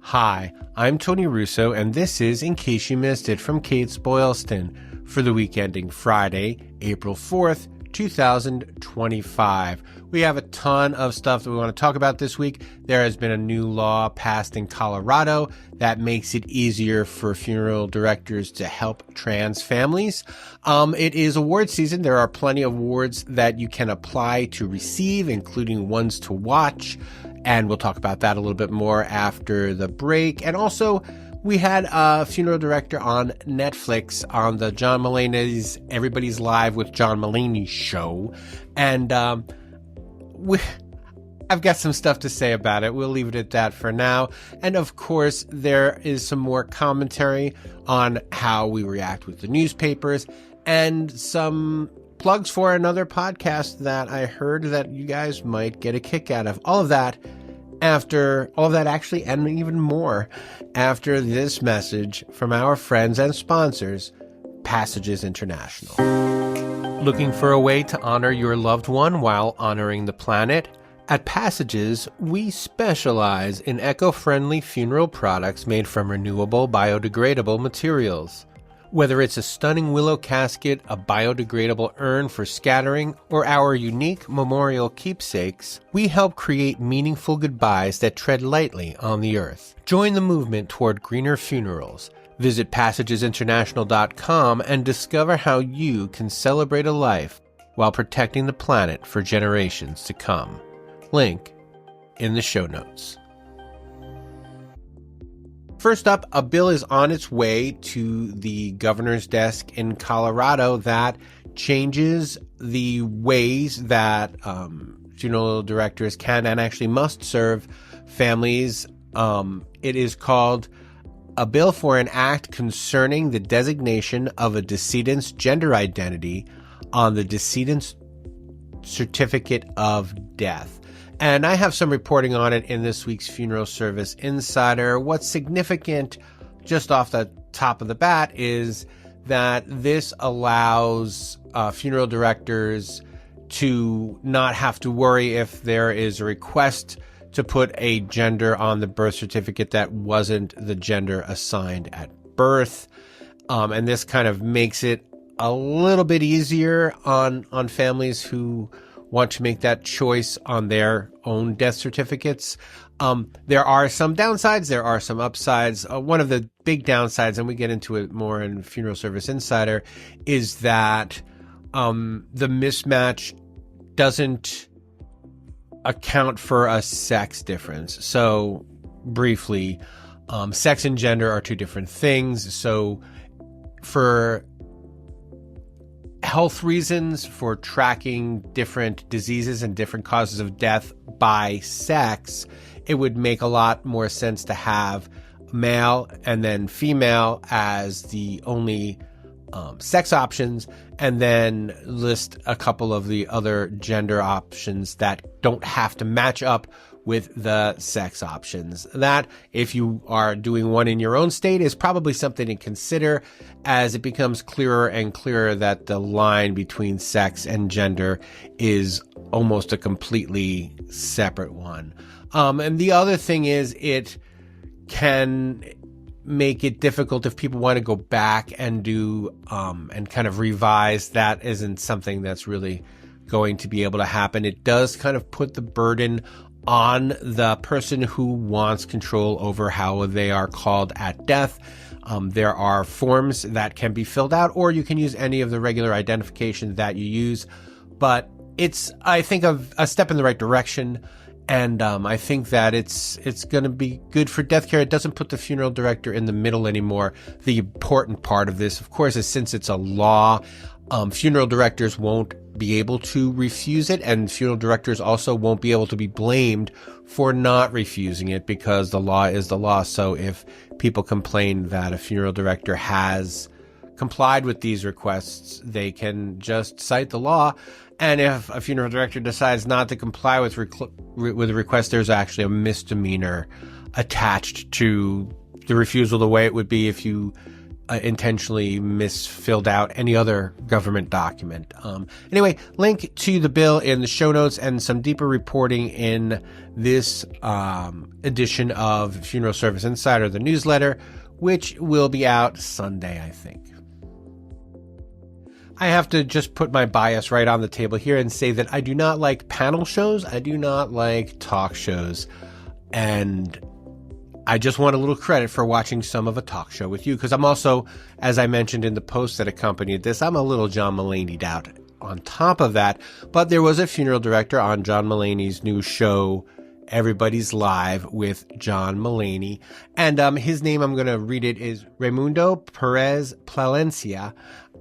Hi, I'm Tony Russo, and this is In Case You Missed It from Kates-Boylston for the week ending Friday, April 4th, 2025. We have a ton of stuff that we want to talk about this week. There has been a new law passed in Colorado that makes it easier for funeral directors to help trans families. It is award season. There are plenty of awards that you can apply to receive, including ones to watch. And we'll talk about that a little bit more after the break. And also, we had a funeral director on Netflix on the John Mulaney's Everybody's Live with John Mulaney show. And I've got some stuff to say about it. We'll leave it at that for now. And of course, there is some more commentary on how we react with the newspapers and some plugs for another podcast that I heard that you guys might get a kick out of. All of that actually, and even more after this message from our friends and sponsors, Passages International. Looking for a way to honor your loved one while honoring the planet? At Passages, we specialize in eco-friendly funeral products made from renewable, biodegradable materials. Whether it's a stunning willow casket, a biodegradable urn for scattering, or our unique memorial keepsakes, we help create meaningful goodbyes that tread lightly on the earth. Join the movement toward greener funerals. Visit passagesinternational.com and discover how you can celebrate a life while protecting the planet for generations to come. Link in the show notes. First up, a bill is on its way to the governor's desk in Colorado that changes the ways that funeral directors can and actually must serve families. It is called A Bill for an Act Concerning the Designation of a Decedent's Gender Identity on the Decedent's Certificate of Death. And I have some reporting on it in this week's Funeral Service Insider. What's significant, just off the top of the bat, is that this allows funeral directors to not have to worry if there is a request to put a gender on the birth certificate that wasn't the gender assigned at birth. And this kind of makes it a little bit easier on families who want to make that choice on their own death certificates. There are some downsides. There are some upsides. One of the big downsides, and we get into it more in Funeral Service Insider, is that the mismatch doesn't account for a sex difference. So briefly, sex and gender are two different things. So for health reasons, for tracking different diseases and different causes of death by sex, it would make a lot more sense to have male and then female as the only sex options, and then list a couple of the other gender options that don't have to match up with the sex options. That, if you are doing one in your own state, is probably something to consider as it becomes clearer and clearer that the line between sex and gender is almost a completely separate one. And the other thing is, it can make it difficult if people want to go back and do and kind of revise. That isn't something that's really going to be able to happen. It does kind of put the burden on the person who wants control over how they are called at death. There are forms that can be filled out, or you can use any of the regular identification that you use. But it's, I think, a step in the right direction. And I think that it's going to be good for death care. It doesn't put the funeral director in the middle anymore. The important part of this, of course, is since it's a law, funeral directors won't be able to refuse it, and funeral directors also won't be able to be blamed for not refusing it, because the law is the law. So if people complain that a funeral director has complied with these requests, they can just cite the law. And if a funeral director decides not to comply with the request, there's actually a misdemeanor attached to the refusal, the way it would be if you intentionally misfilled out any other government document. Anyway, link to the bill in the show notes and some deeper reporting in this edition of Funeral Service Insider, the newsletter, which will be out Sunday, I think. I have to just put my bias right on the table here and say that I do not like panel shows. I do not like talk shows. And I just want a little credit for watching some of a talk show with you, because I'm also, as I mentioned in the post that accompanied this, I'm a little John Mulaney'd out on top of that. But there was a funeral director on John Mulaney's new show, Everybody's Live with John Mulaney. And his name, I'm going to read it, is Raimundo Perez Palencia.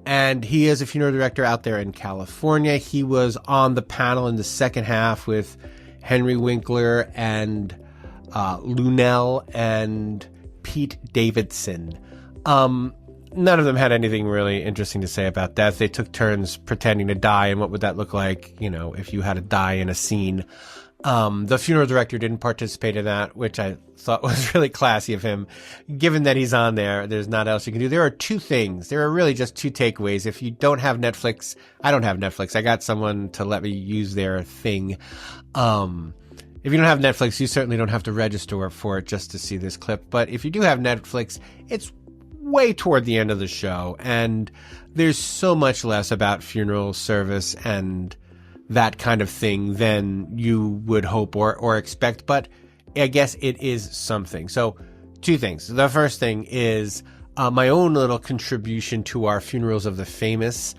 And he is a funeral director out there in California. He was on the panel in the second half with Henry Winkler and Lunell and Pete Davidson. None of them had anything really interesting to say about death. They took turns pretending to die, and what would that look like, if you had to die in a scene. The funeral director didn't participate in that, which I thought was really classy of him. Given that he's on there, there's not else you can do. There are two things. There are really just two takeaways. If you don't have Netflix, I don't have Netflix. I got someone to let me use their thing. If you don't have Netflix, you certainly don't have to register for it just to see this clip. But if you do have Netflix, it's way toward the end of the show, and there's so much less about funeral service and that kind of thing than you would hope or expect, but I guess it is something. So two things. The first thing is my own little contribution to our Funerals of the Famous,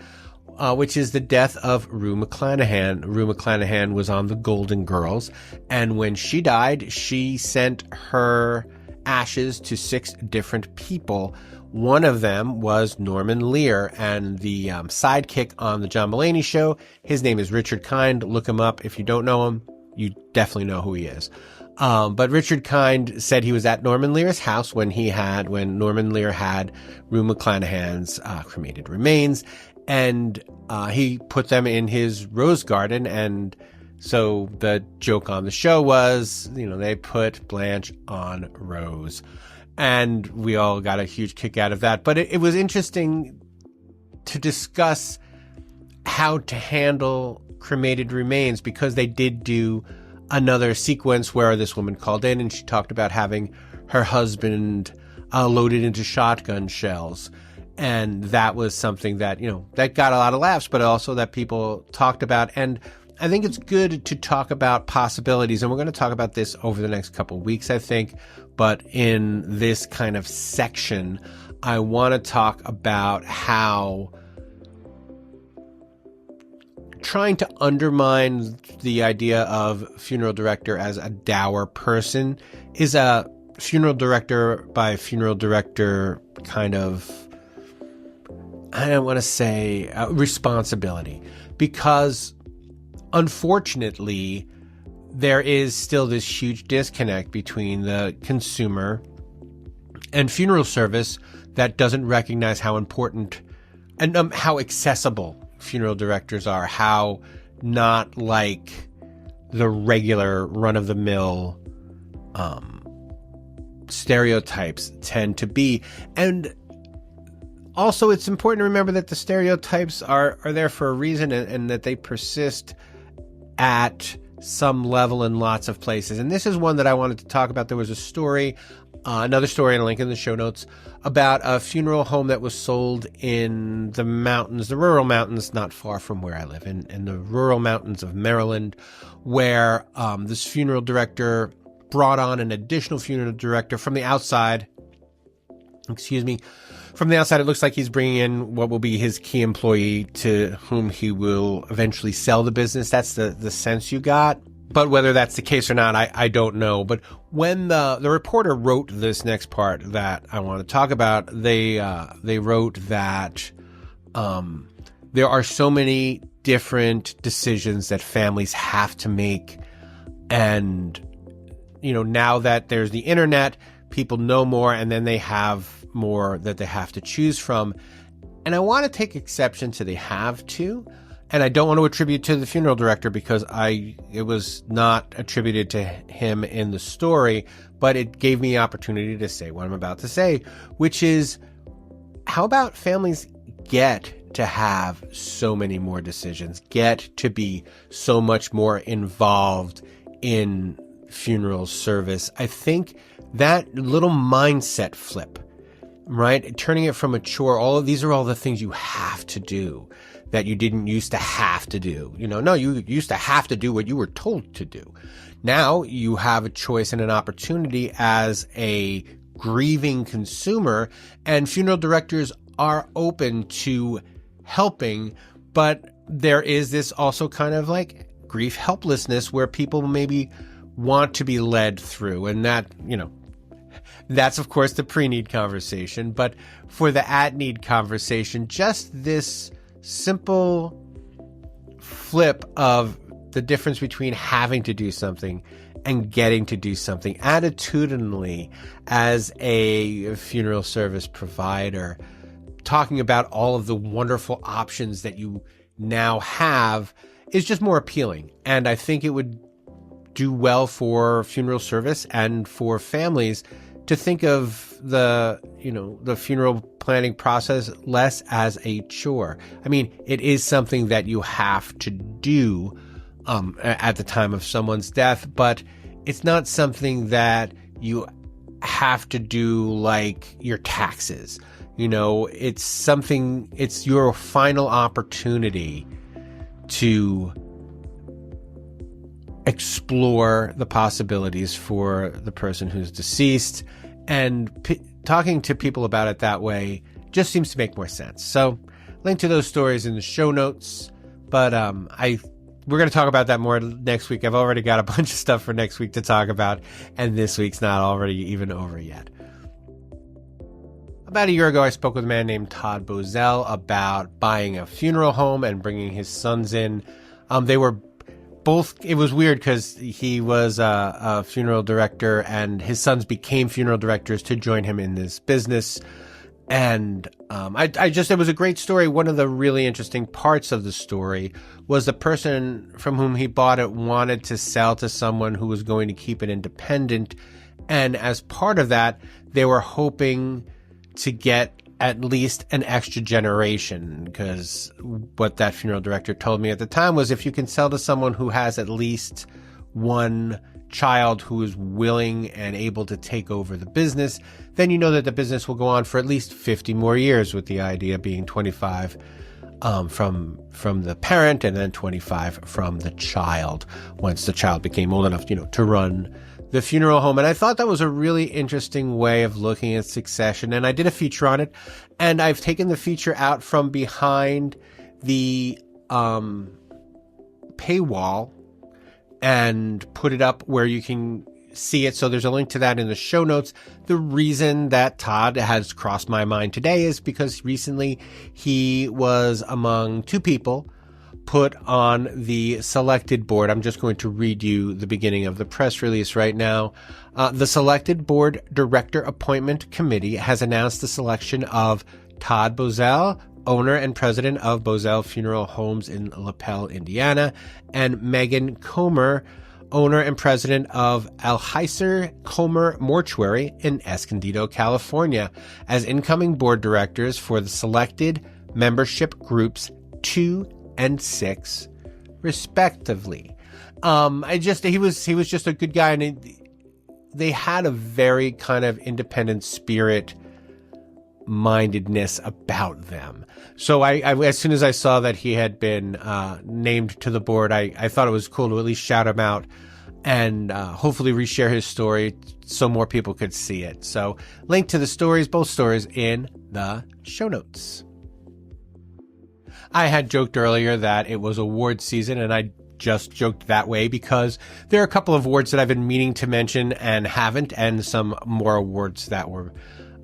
which is the death of Rue McClanahan. Rue McClanahan was on the Golden Girls, and when she died, she sent her ashes to 6 different people. One of them was Norman Lear, and the sidekick on the John Mulaney show, his name is Richard Kind. Look him up. If you don't know him, you definitely know who he is. But Richard Kind said he was at Norman Lear's house when Norman Lear had Rue McClanahan's cremated remains, and he put them in his rose garden. And so the joke on the show was, they put Blanche on Rose. And we all got a huge kick out of that. But it was interesting to discuss how to handle cremated remains, because they did do another sequence where this woman called in and she talked about having her husband loaded into shotgun shells. And that was something that, that got a lot of laughs, but also that people talked about. And I think it's good to talk about possibilities, and we're going to talk about this over the next couple of weeks, I think. But in this kind of section, I want to talk about how trying to undermine the idea of funeral director as a dour person is a funeral director by funeral director kind of, I don't want to say responsibility, because unfortunately, there is still this huge disconnect between the consumer and funeral service that doesn't recognize how important and how accessible funeral directors are, how not like the regular run-of-the-mill stereotypes tend to be. And also, it's important to remember that the stereotypes are there for a reason, and that they persist at some level in lots of places. And this is one that I wanted to talk about. There was a story, another story, and a link in the show notes, about a funeral home that was sold in the mountains, the rural mountains, not far from where I live, in the rural mountains of Maryland, where this funeral director brought on an additional funeral director from the outside. From the outside, it looks like he's bringing in what will be his key employee to whom he will eventually sell the business. That's the sense you got. But whether that's the case or not, I don't know. But when the reporter wrote this next part that I want to talk about, they wrote that there are so many different decisions that families have to make. And, now that there's the internet, people know more, and then they have more that they have to choose from. And I want to take exception to they have to. And I don't want to attribute to the funeral director, because it was not attributed to him in the story, but it gave me the opportunity to say what I'm about to say, which is how about families get to have so many more decisions, get to be so much more involved in funeral service? I think that little mindset flip, right? Turning it from a chore, all of these are all the things you have to do that you didn't used to have to do. No, you used to have to do what you were told to do. Now you have a choice and an opportunity as a grieving consumer, and funeral directors are open to helping, but there is this also kind of like grief helplessness where people maybe want to be led through, and that's of course the pre-need conversation. But for the at-need conversation, just this simple flip of the difference between having to do something and getting to do something attitudinally as a funeral service provider, talking about all of the wonderful options that you now have is just more appealing. And I think it would do well for funeral service and for families to think of the funeral planning process less as a chore. I mean, it is something that you have to do at the time of someone's death, but it's not something that you have to do like your taxes. It's your final opportunity to explore the possibilities for the person who's deceased, and talking to people about it that way just seems to make more sense. So link to those stories in the show notes, but we're going to talk about that more next week. I've already got a bunch of stuff for next week to talk about, and this week's not already even over yet. About a year ago, I spoke with a man named Todd Bozell about buying a funeral home and bringing his sons in. They were both, it was weird because he was a funeral director and his sons became funeral directors to join him in this business. And it was a great story. One of the really interesting parts of the story was the person from whom he bought it wanted to sell to someone who was going to keep it independent. And as part of that, they were hoping to get at least an extra generation, because what that funeral director told me at the time was, if you can sell to someone who has at least one child who is willing and able to take over the business, then you know that the business will go on for at least 50 more years, with the idea being 25 from the parent and then 25 from the child once the child became old enough, to run the funeral home. And I thought that was a really interesting way of looking at succession. And I did a feature on it, and I've taken the feature out from behind the paywall and put it up where you can see it. So there's a link to that in the show notes. The reason that Todd has crossed my mind today is because recently he was among two people put on the selected board. I'm just going to read you the beginning of the press release right now. The selected board director appointment committee has announced the selection of Todd Bozell, owner and president of Bozell Funeral Homes in LaPel, Indiana, and Megan Comer, owner and president of Alheiser Comer Mortuary in Escondido, California, as incoming board directors for the selected membership groups 2 and 6, respectively. He was just a good guy, and they had a very kind of independent spirit mindedness about them. So I as soon as I saw that he had been named to the board, I thought it was cool to at least shout him out and hopefully reshare his story so more people could see it. So link to the stories, both stories, in the show notes. I had joked earlier that it was award season, and I just joked that way because there are a couple of awards that I've been meaning to mention and haven't, and some more awards that were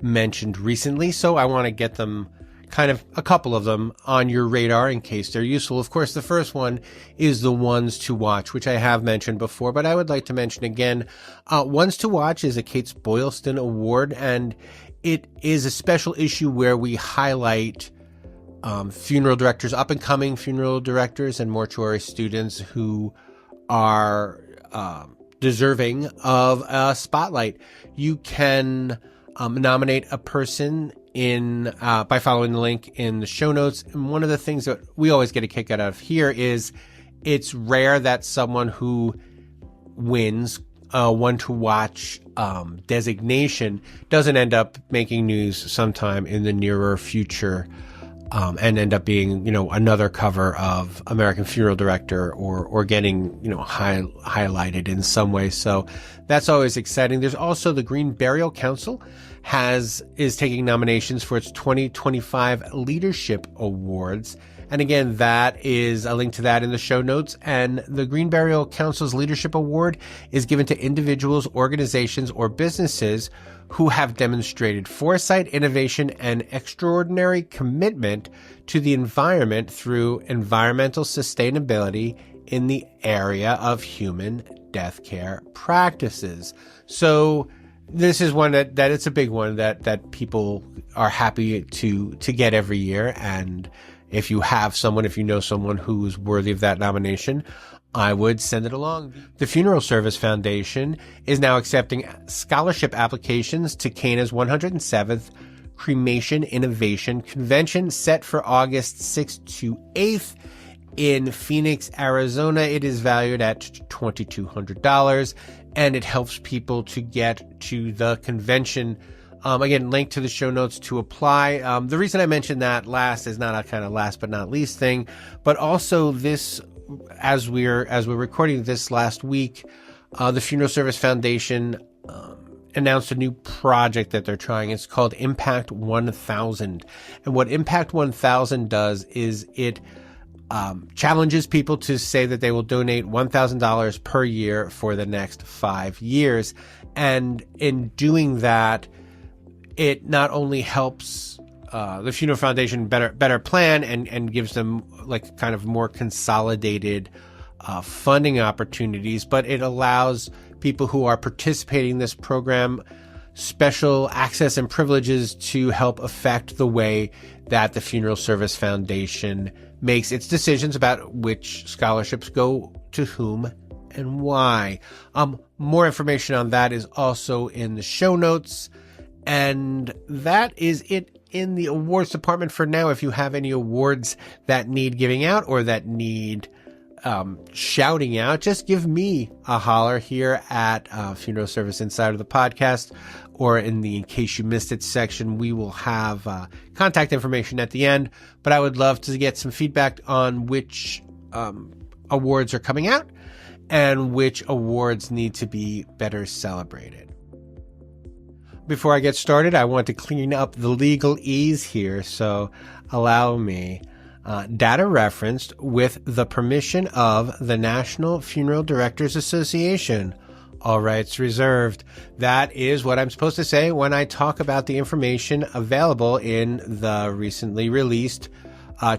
mentioned recently. So I want to get them, kind of a couple of them, on your radar in case they're useful. Of course, the first one is the Ones to Watch, which I have mentioned before, but I would like to mention again. Ones to Watch is a Kates-Boylston award, and it is a special issue where we highlight funeral directors, up-and-coming funeral directors and mortuary students who are deserving of a spotlight. You can nominate a person by following the link in the show notes. And one of the things that we always get a kick out of here is it's rare that someone who wins one to watch designation doesn't end up making news sometime in the nearer future, and end up being, another cover of American Funeral Director or getting, highlighted in some way. So that's always exciting. There's also the Green Burial Council is taking nominations for its 2025 Leadership Awards. And again, that is a link to that in the show notes. And the Green Burial Council's Leadership Award is given to individuals, organizations, or businesses who have demonstrated foresight, innovation, and extraordinary commitment to the environment through environmental sustainability in the area of human death care practices. So this is one that it's a big one that people are happy to get every year. And if you know someone who's worthy of that nomination, I would send it along. The Funeral Service Foundation is now accepting scholarship applications to Cana's 107th Cremation Innovation Convention, set for August 6th to 8th in Phoenix, Arizona. It is valued at $2,200, and it helps people to get to the convention. Again, link to the show notes to apply. The reason I mentioned that last is not a kind of last but not least thing, but also this, as we're recording this last week, the Funeral Service Foundation announced a new project that they're trying. It's called Impact 1000. And what Impact 1000 does is it challenges people to say that they will donate $1,000 per year for the next 5 years. And in doing that, it not only helps the Funeral Foundation better plan and gives them like kind of more consolidated funding opportunities, but it allows people who are participating in this program special access and privileges to help affect the way that the Funeral Service Foundation makes its decisions about which scholarships go to whom and why. More information on that is also in the show notes. And that is it in the awards department for now. If you have any awards that need giving out or that need shouting out, just give me a holler here at Funeral Service Insider, the podcast, or in the In Case You Missed It section. We will have contact information at the end, but I would love to get some feedback on which awards are coming out and which awards need to be better celebrated. Before I get started, I want to clean up the legalese here, so allow me. Data referenced with the permission of the National Funeral Directors Association. All rights reserved. That is what I'm supposed to say when I talk about the information available in the recently released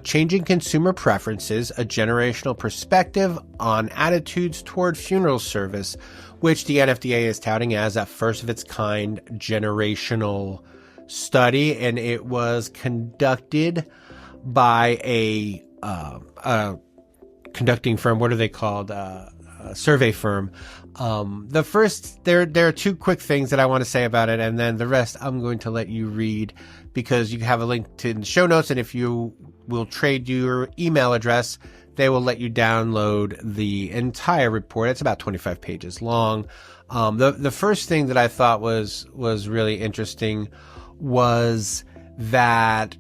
Changing Consumer Preferences, a Generational Perspective on Attitudes Toward Funeral Service, which the NFDA is touting as a first-of-its-kind generational study, and it was conducted by a conducting firm. What are they called? A survey firm. There are two quick things that I want to say about it, and then the rest I'm going to let you read because you have a link to the show notes, and if you will trade your email address, they will let you download the entire report. It's about 25 pages long. The first thing that I thought was really interesting was that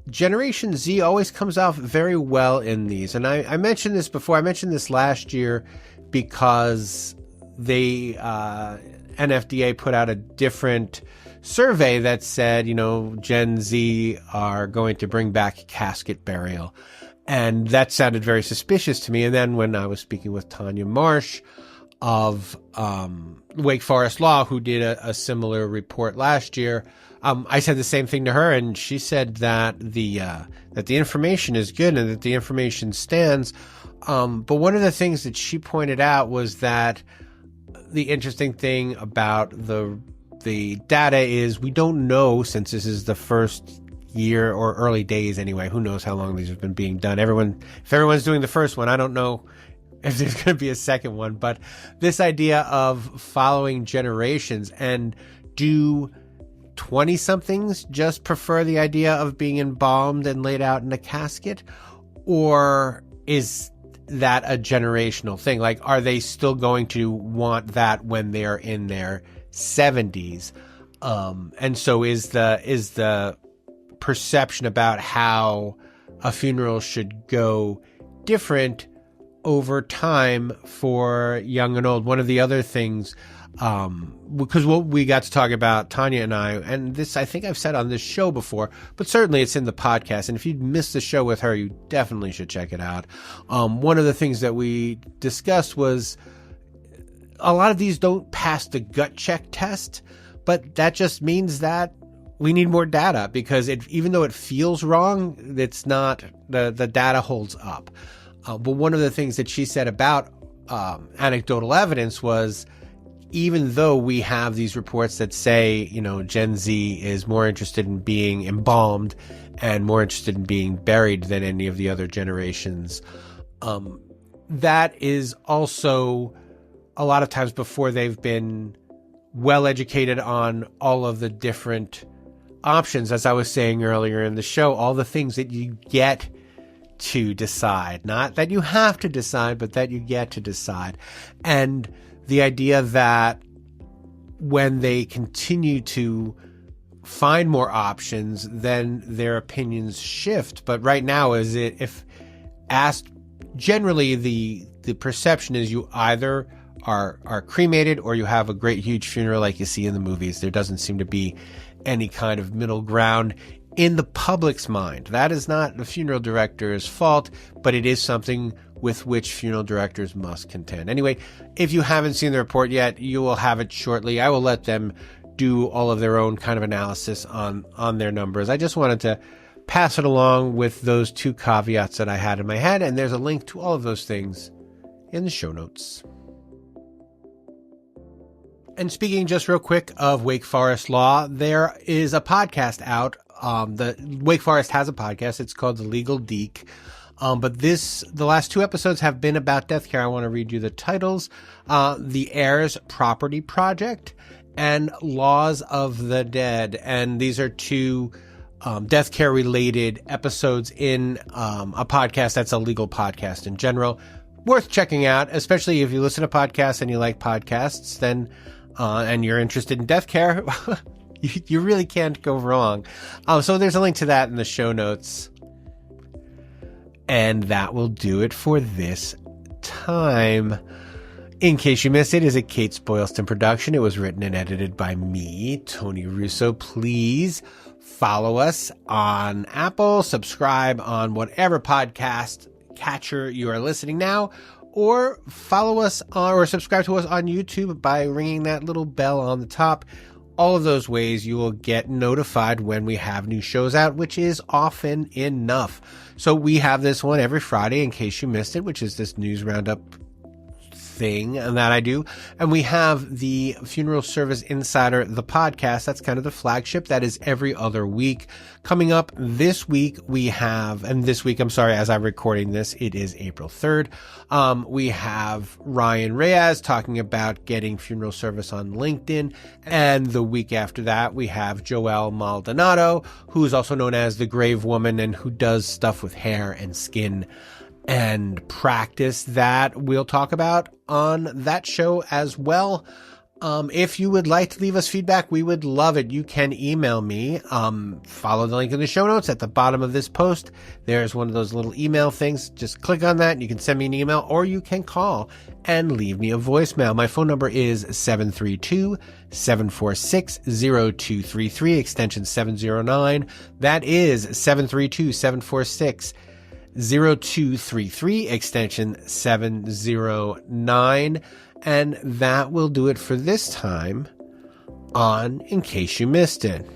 Generation Z always comes off very well in these. And I mentioned this before. I mentioned this last year because they NFDA put out a different survey that said, Gen Z are going to bring back casket burial. And that sounded very suspicious to me. And then when I was speaking with Tanya Marsh of Wake Forest Law, who did a similar report last year, I said the same thing to her, and she said that the information is good and that the information stands. But one of the things that she pointed out was that the interesting thing about the data is we don't know, since this is the first year or early days anyway. Who knows how long these have been being done? If everyone's doing the first one, I don't know if there's going to be a second one. But this idea of following generations, and do like 20-somethings just prefer the idea of being embalmed and laid out in a casket? Or is that a generational thing? Like, are they still going to want that when they're in their 70s? And so is the perception about how a funeral should go different over time for young and old? One of the other things, because what we got to talk about, Tanya and I, and this I think I've said on this show before, but certainly it's in the podcast. And if you missed the show with her, you definitely should check it out. One of the things that we discussed was a lot of these don't pass the gut check test, but that just means that we need more data, because even though it feels wrong, it's not, the data holds up. But one of the things that she said about anecdotal evidence was, even though we have these reports that say, Gen Z is more interested in being embalmed and more interested in being buried than any of the other generations, that is also a lot of times before they've been well educated on all of the different options. As I was saying earlier in the show, all the things that you get to decide, not that you have to decide, but that you get to decide. And the idea that when they continue to find more options, then their opinions shift. But right now, if asked, generally the perception is you either are cremated or you have a great huge funeral like you see in the movies. There doesn't seem to be any kind of middle ground in the public's mind. That is not the funeral director's fault, but it is something with which funeral directors must contend. Anyway, if you haven't seen the report yet, you will have it shortly. I will let them do all of their own kind of analysis on their numbers. I just wanted to pass it along with those two caveats that I had in my head, and there's a link to all of those things in the show notes. And speaking just real quick of Wake Forest law, there is a podcast out. The Wake Forest has a podcast. It's called The Legal Deke. But the last two episodes have been about death care. I want to read you the titles. The Heirs Property Project and Laws of the Dead. And these are two death care related episodes in a podcast that's a legal podcast in general. Worth checking out, especially if you listen to podcasts and you like podcasts, then and you're interested in death care, you really can't go wrong. So there's a link to that in the show notes. And that will do it for this time. In case you missed it, is a Kates-Boylston production. It was written and edited by me, Tony Russo. Please follow us on Apple, subscribe on whatever podcast catcher you are listening now, or follow us or subscribe to us on YouTube by ringing that little bell on the top. All of those ways you will get notified when we have new shows out, which is often enough. So we have this one every Friday, in case you missed it, which is this news roundup thing that I do. And we have the Funeral Service Insider, the podcast. That's kind of the flagship. That is every other week. Coming up this week, as I'm recording this, it is April 3rd. We have Ryan Reyes talking about getting funeral service on LinkedIn. And the week after that, we have Joelle Maldonado, who is also known as the Grave Woman and who does stuff with hair and skin and practice that we'll talk about on that show as well. If you would like to leave us feedback, we would love it. You can email me. Follow the link in the show notes at the bottom of this post. There's one of those little email things. Just click on that and you can send me an email, or you can call and leave me a voicemail. My phone number is 732-746-0233, extension 709. That is 732-746-0233, extension 709. And that will do it for this time on In Case You Missed It.